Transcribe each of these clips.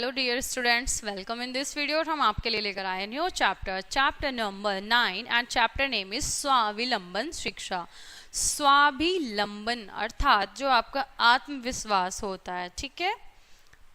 Hello dear students, welcome in this video. और हम आपके लिए लेकर आए new chapter number 9 and chapter name is Swavalamban Shiksha. स्वावलंबन अर्थात जो आपका आत्मविश्वास होता है, ठीक है,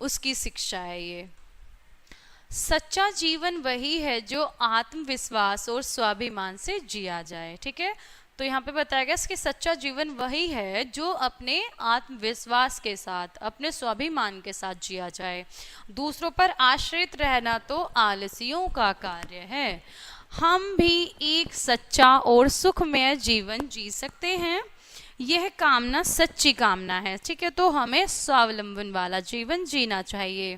उसकी शिक्षा है ये। सच्चा जीवन वही है जो आत्मविश्वास और स्वाभिमान से जिया जाए, ठीक है। तो यहाँ पे बताया गया कि सच्चा जीवन वही है जो अपने आत्मविश्वास के साथ, अपने स्वाभिमान के साथ जिया जाए। दूसरों पर आश्रित रहना तो आलसियों का कार्य है। हम भी एक सच्चा और सुखमय जीवन जी सकते हैं, यह कामना सच्ची कामना है, ठीक है। तो हमें स्वावलंबन वाला जीवन जीना चाहिए।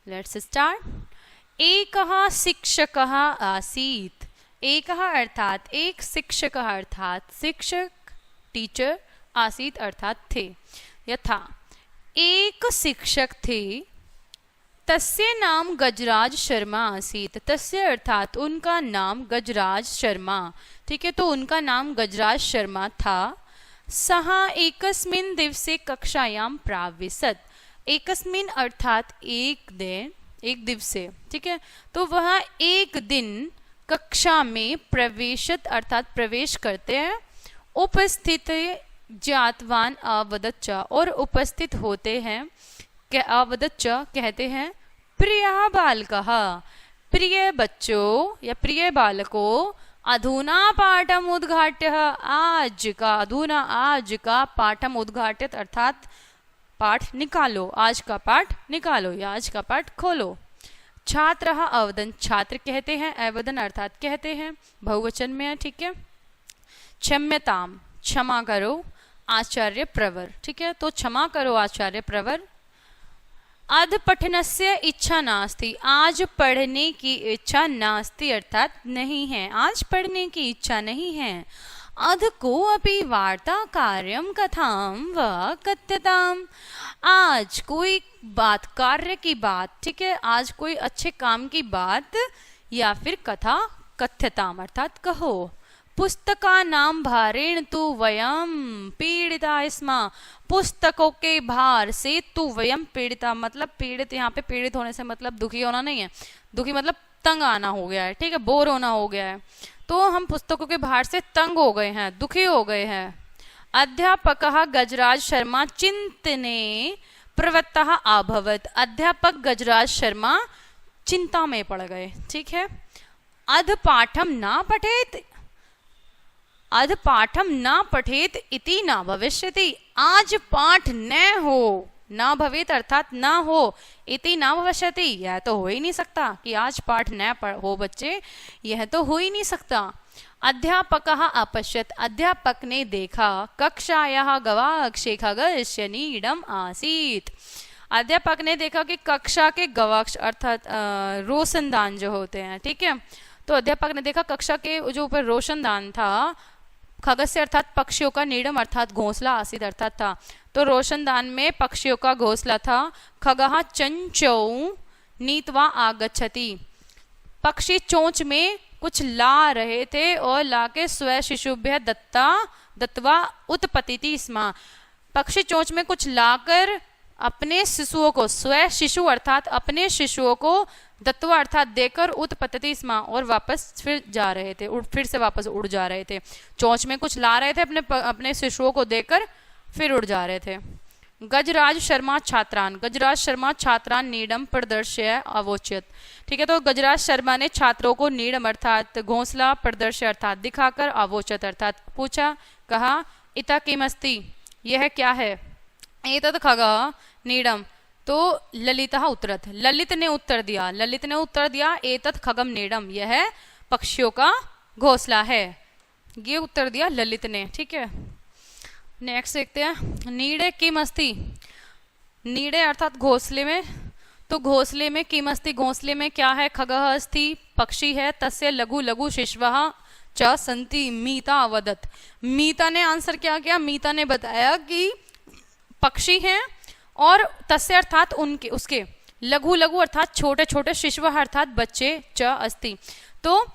Let's start. एकः शिक्षकः आसीत्। एकः अर्थात एक, शिक्षक अर्थात शिक्षक, टीचर, आसीत अर्थात थे, यथा एक शिक्षक थे। तस्य नाम गजराज शर्मा आसीत। तस्य अर्थात उनका नाम गजराज शर्मा, ठीक है। तो उनका नाम गजराज शर्मा था। सः एकस्मिन् दिवसे कक्षायां प्राविशत्। एकस्मिन् अर्थात एक दिन, एक दिवसे, ठीक है। तो वह एक दिन कक्षा में प्रवेशित अर्थात प्रवेश करते हैं। उपस्थित ज्ञातवान अवदच्च, और उपस्थित होते हैं, अवदच्च कहते हैं प्रियः बालकः, प्रिय बच्चों या प्रिय बालकों। अधुना पाठम उद्घाट्य, आज का, अधुना आज का, पाठम उद्घाटित अर्थात पाठ निकालो, आज का पाठ निकालो या आज का पाठ खोलो। छात्रः अवदन, छात्र कहते हैं, अवदन अर्थात कहते हैं, बहुवचन में है, ठीक है। क्षम्यताम, क्षमा करो, आचार्य प्रवर, ठीक है। तो क्षमा करो आचार्य प्रवर। अध पठनस्य इच्छा नास्ति, आज पढ़ने की इच्छा नास्ति अर्थात नहीं है, आज पढ़ने की इच्छा नहीं है। अध को अपि वार्ता कार्यम कथाम व कथ्यताम, आज कोई बात, कार्य की बात, ठीक है, आज कोई अच्छे काम की बात या फिर कथा, कथ्यताम अर्थात कहो। पुस्तका नाम भारेण तु वयम पीड़िता स्म, पुस्तकों के भार से तु वयम पीड़िता, मतलब पीड़ित, यहाँ पे पीड़ित होने से मतलब दुखी होना नहीं है, दुखी मतलब तंग आना हो गया है, ठीक है, बोर होना हो गया है। तो हम पुस्तकों के भार से तंग हो गए हैं, दुखी हो गए हैं। अध्यापकः गजराज शर्मा चिंतने प्रवृत्तः अभवत्। अध्यापक गजराज शर्मा चिंता में पड़ गए, ठीक है। अध पाठम न पठेत, अध पाठम न पठेत इति न भविष्यति, आज पाठ न हो, न भवेत अर्थात न हो, इति न भविष्यति, यह तो हो ही नहीं सकता कि आज पाठ न हो बच्चे, यह तो हो ही नहीं सकता। अध्यापकः अपश्यत्, अध्यापक ने देखा। कक्षायाः गवाक्षे खगस्य नीडम आसीत्। अध्यापक ने देखा कि कक्षा के गवाक्ष अर्थात रोशनदान जो होते हैं, ठीक है। तो अध्यापक ने देखा कक्षा के जो ऊपर रोशनदान था, खगस्य अर्थात पक्षियों का, नीडम अर्थात घोंसला, आसीत अर्थात था। तो रोशनदान में पक्षियों का घोंसला था। खगः चंचौ नीत्वा आगच्छति, पक्षी चोंच में कुछ ला रहे थे और लाके स्व शिशुभ्य दत्वा उत्पतिति स्म। पक्षी चोंच में कुछ लाकर अपने शिशुओं को, स्व शिशु अर्थात अपने शिशुओं को, दत्वा अर्थात देकर, उत्पतिति स्म और वापस फिर जा रहे थे, फिर से वापस उड़ जा रहे थे। चोंच में कुछ ला रहे थे, अपने शिशुओं को देकर फिर उड़ जा रहे थे। गजराज शर्मा छात्रान, गजराज शर्मा छात्रान नीडम प्रदर्श्य अवोचित, ठीक है। तो गजराज शर्मा ने छात्रों को नीडम अर्थात घोंसला, प्रदर्श्य अर्थात दिखाकर, अवोचित अर्थात पूछा, कहा। इता किमस्ति, यह क्या है। एतत् खगः नीडम, तो ललितः उत्तरत, ललित ने उत्तर दिया, ललित ने उत्तर दिया, एतत् खगम नीडम, यह पक्षियों का घोंसला है, ये उत्तर दिया ललित ने, ठीक है। नेक्स्ट देखते हैं। नीड़े किमस्ति, नीड़े अर्थात घोंसले में, तो घोंसले में किमस्ति, घोंसले में क्या है। खगः अस्ति, पक्षी है। तस्य लघु लघु शिशवः च सन्ति, मीता अवदत्, मीता ने आंसर क्या किया, मीता ने बताया कि पक्षी हैं और तस्य अर्थात उनके, उसके, लघु लघु अर्थात छोटे छोटे, शिशवः अर्थात बच्चे, च अस्ति, तो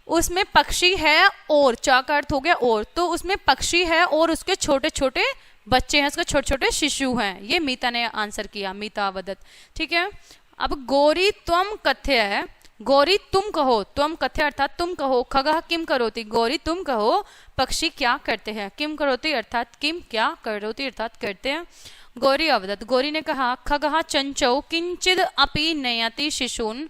उसमें पक्षी है और, चा का अर्थ हो गया और, तो उसमें पक्षी है और उसके छोटे छोटे बच्चे हैं, उसके छोटे छोटे शिशु हैं। ये मीता ने आंसर किया, मीता अवदत, ठीक है। अब गौरी त्वम कथ्य, गौरी तुम कहो, त्वम कथ्य अर्थात तुम कहो, खगः किम करोति, गौरी तुम कहो पक्षी क्या करते हैं, किम करोति अर्थात किम क्या करोति अर्थात करते हैं। गौरी अवदत्, गौरी ने कहा खगः चंचौ किंचिद अपि नयति शिशून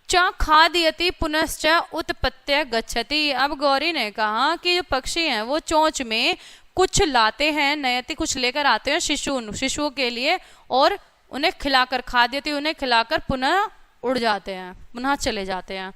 च खादयति पुनश्च उत्पत्त्य गच्छति। अब गौरी ने कहा कि जो पक्षी हैं वो चोंच में कुछ लाते हैं, नयति कुछ लेकर आते हैं शिशून, शिशुओं के लिए, और उन्हें खिलाकर, खादयति उन्हें खिलाकर पुनः उड़ जाते हैं, पुनः चले जाते हैं,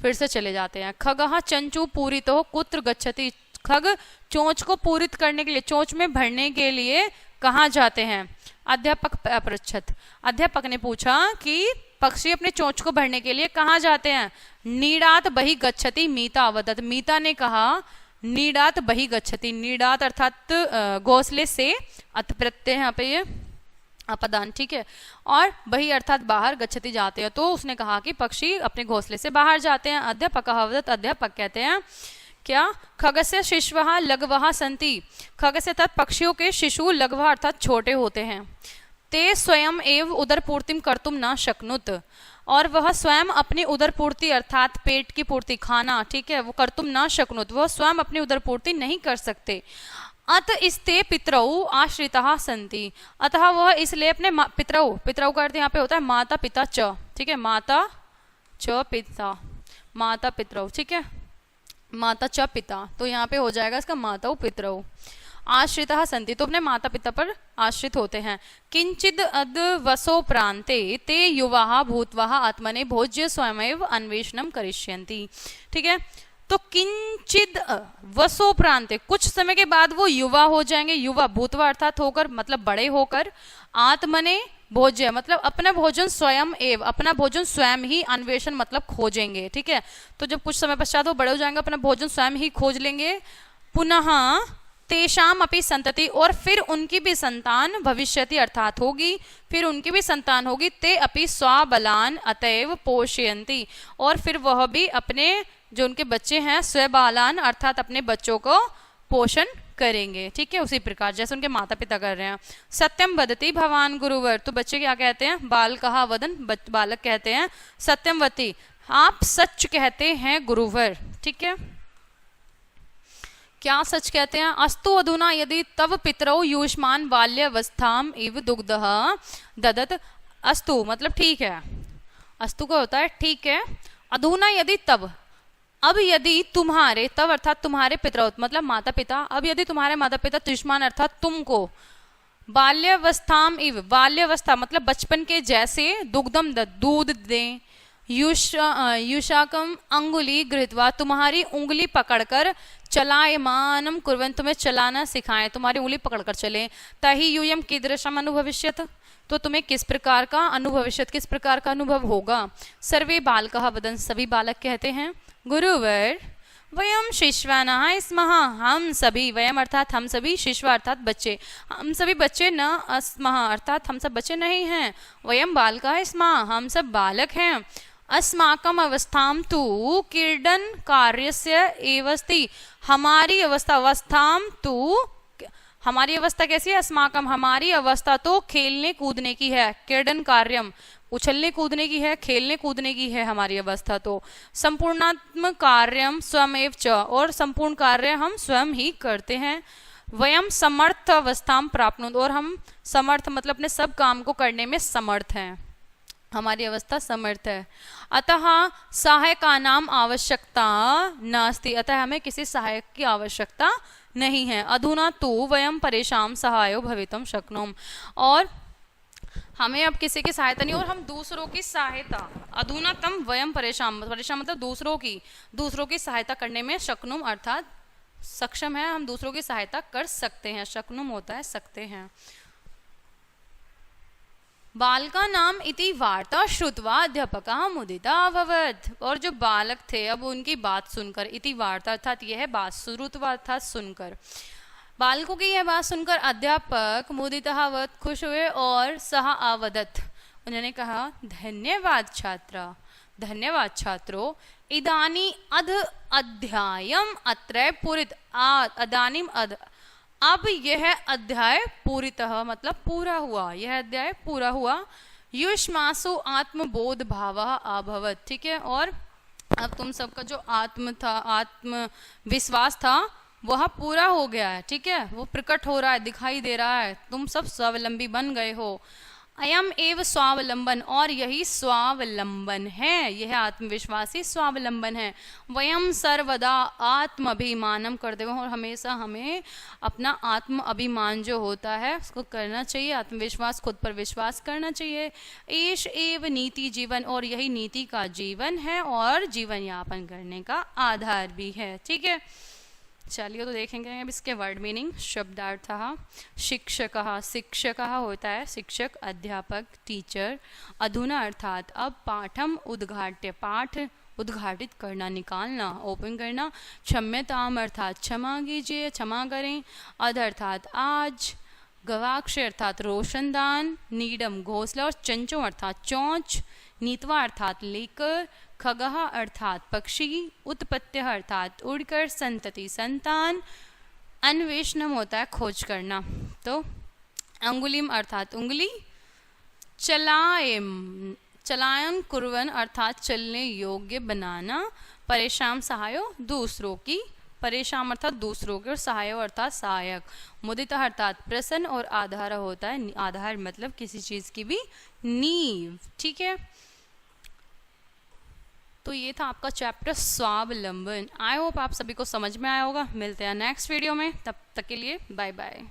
फिर से चले जाते हैं। खगः चंचू पूरितो कुत्र गच्छति, खग चोंच को पूरित करने के लिए, चोंच में भरने के लिए कहाँ जाते हैं। अध्यापक अपृच्छत, अध्यापक ने पूछा कि पक्षी अपने चोंच को भरने के लिए कहाँ जाते हैं। नीडात बहि गच्छति मीता अवदत्, मीता ने कहा नीडात बहि गच्छति, नीडात अर्थात घोंसले से, अत प्रत्यय यहाँ पे ये अपदान, ठीक है, और बही अर्थात बाहर, गच्छति जाते हैं, तो उसने कहा कि पक्षी अपने घोंसले से बाहर जाते हैं। अध्यापक अवदत्, अध्यापक कहते हैं क्या, खगस्य शिशवः लघवः सन्ति, खगस्य अर्थात पक्षियों के शिशु, लघवः अर्थात छोटे होते हैं। ते स्वयं एव उदर पूर्तिम कर्तुम न शक्नुत, और वह स्वयं अपनी उदर पूर्ति अर्थात पेट की पूर्ति, खाना, ठीक है, वो कर्तुम न शक्नुत, वह स्वयं अपनी उदर पूर्ति नहीं कर सकते। अत इसते पितरौ आश्रितः सन्ति, अतः वह इसलिए अपने पितरौ, पितरौ का अर्थ यहाँ पे होता है माता पिता च, ठीक है, माता च पिता, माता पितरौ, ठीक है, माता च पिता, तो यहाँ पे हो जाएगा इसका माता पितरौ। आश्रितः सन्ति, तो अपने माता पिता पर आश्रित होते हैं। किंचिद अद वसो प्रांते ते युवाः भूत्वाः आत्मने भोज्य स्वयमेव अन्वेषणम करिष्यन्ति, ठीक है, तो किंचिद वसो प्रांते, कुछ समय के बाद वो युवा हो जाएंगे, युवा भूतवा अर्थात होकर, मतलब बड़े होकर, आत्मने भोज्य मतलब अपना भोजन स्वयं एव, अपना भोजन स्वयं ही, अन्वेषण मतलब खोजेंगे, ठीक है, तो जब कुछ समय पश्चात वो बड़े हो जाएंगे अपना भोजन स्वयं ही खोज लेंगे। पुनः तेषाम अपि संतति, और फिर उनकी भी संतान, भविष्यति अर्थात होगी, फिर उनकी भी संतान होगी। ते अपि स्वबलान अतएव पोषयन्ति, और फिर वह भी अपने जो उनके बच्चे हैं स्वबालान अर्थात अपने बच्चों को पोषण करेंगे, ठीक है, उसी प्रकार जैसे उनके माता पिता कर रहे हैं। सत्यम वदति भवान गुरुवर, तो बच्चे क्या कहते हैं, बाल कहा वदन, बालक कहते हैं सत्यम वती, आप सच कहते हैं गुरुवर, ठीक है, क्या सच कहते हैं। अस्तु अधुना यदि तव पितरौ युष्मान बाल्यावस्थाम इव दुग्धः ददत, अस्तु मतलब ठीक है, अस्तु का होता है ठीक है, अधुना यदि तब, अब यदि तुम्हारे, तब अर्थात तुम्हारे पितरौ मतलब माता पिता, अब यदि तुम्हारे माता पिता युष्मान अर्थात तुमको, बाल्यावस्थाम इव, बाल्यावस्था मतलब बचपन के जैसे, दुग्धम दूध दें, युषाकम अंगुली गृहीत्वा तुम्हारी उंगली पकड़कर, चलायमानम कुर्वन् तुम्हें चलाना सिखाएं, तुम्हारी उंगली पकड़कर चलें, तहि यूयम कीदृशम अनुभविष्यत, तो तुम्हें किस प्रकार का अनुभविष्यत, किस प्रकार का अनुभव होगा। सर्वे बालकः वदन्, सभी बालक कहते हैं गुरुवर वयम शिश्वानः स्मः, हम सभी, वयम अर्थात हम सभी, शिश्वा अर्थात बच्चे, हम सभी बच्चे, न अस्मः अर्थात हम सब बच्चे नहीं हैं, वयम बालकः स्मः हम सब बालक हैं। अस्माकम अवस्थाम तु क्रीडन कार्यस्य एवस्ति, हमारी अवस्था, अवस्थाम तु, हमारी अवस्था कैसी है, अस्माकम हमारी अवस्था तो खेलने कूदने की है, क्रीडन कार्यम उछलने कूदने की है, खेलने कूदने की है हमारी अवस्था तो, संपूर्णात्म कार्यम स्वयमेव च, और संपूर्ण कार्य हम स्वयं ही करते हैं। वयम समर्थ अवस्थाम प्राप्नुत, और हम समर्थ मतलब अपने सब काम को करने में समर्थ हैं, हमारी अवस्था समर्थ है। अतः सहायका नाम आवश्यकता नास्ति, अतः हमें किसी सहायक की आवश्यकता नहीं है। अधुना तु वयम परेशान सहायो भवितुम शक्नुम, और हमें अब किसी की सहायता नहीं, और हम दूसरों की सहायता, अधुना तम वयम परेशान, परेशान मतलब दूसरों की सहायता करने में, शक्नुम अर्थात सक्षम है, हम दूसरों की सहायता कर सकते हैं, शक्नुम होता है सकते हैं। बालका नाम इति वार्ता श्रुत्वा अध्यापकः मुदिता अभवत्, और जो बालक थे अब उनकी बात सुनकर, इति वार्ता अर्थात यह बात, श्रुत्वा अर्थात सुनकर, बालकों की यह बात सुनकर अध्यापक मुदितः अभवत् खुश हुए, और सह अवदत् उन्होंने कहा धन्यवाद छात्रा, धन्यवाद छात्रों, इदानी अध अध्यायम अत्र पूरित, अदानिम अध, अब यह अध्याय पूरितः मतलब पूरा हुआ, यह अध्याय पूरा हुआ। युष्मासु आत्मबोध भावः अभवत्, ठीक है। और अब तुम सबका जो आत्म विश्वास था वह पूरा हो गया है, ठीक है, वो प्रकट हो रहा है, दिखाई दे रहा है, तुम सब स्वावलंबी बन गए हो। अयम एव स्वावलंबन, और यही स्वावलंबन है, यह आत्मविश्वासी स्वावलंबन है। वयम सर्वदा आत्म अभिमानम करते हुए, और हमेशा हमें अपना आत्म अभिमान जो होता है उसको करना चाहिए, आत्मविश्वास, खुद पर विश्वास करना चाहिए। एष एव नीति जीवन, और यही नीति का जीवन है और जीवन यापन करने का आधार भी है, ठीक है। चलिए तो देखेंगे अब इसके वर्ड मीनिंग। शब्दार्थः शिक्षकः, शिक्षकः होता है शिक्षक, अध्यापक, टीचर। अधुना अर्थात अब, पाठम उद्घाट्य, पाठ उद्घाटित करना, निकालना, ओपन करना। क्षम्यताम अर्थात क्षमा कीजिए, क्षमा करें। अध अर्थात आज। गवाक्ष अर्थात रोशनदान। नीडम घोंसला और चंचो अर्थात चोंच। नीतवा अर्थात लेकर। खगः अर्थात पक्षी। उत्पत्त्यः अर्थात उड़कर, संतति संतान। अन्वेषणम होता है खोज करना। तो अंगुलिम अर्थात उंगली। चलायम, चलायन कुर्वन अर्थात चलने योग्य बनाना। परेशान सहायो दूसरों की, परेशान अर्थात दूसरों के, और सहायो अर्थात सहायक। मुदित अर्थात प्रसन्न, और आधार होता है, आधार मतलब किसी चीज की भी नींव, ठीक है। तो ये था आपका चैप्टर स्वावलंबन। आई होप आप सभी को समझ में आया होगा। मिलते हैं नेक्स्ट वीडियो में, तब तक के लिए बाय बाय।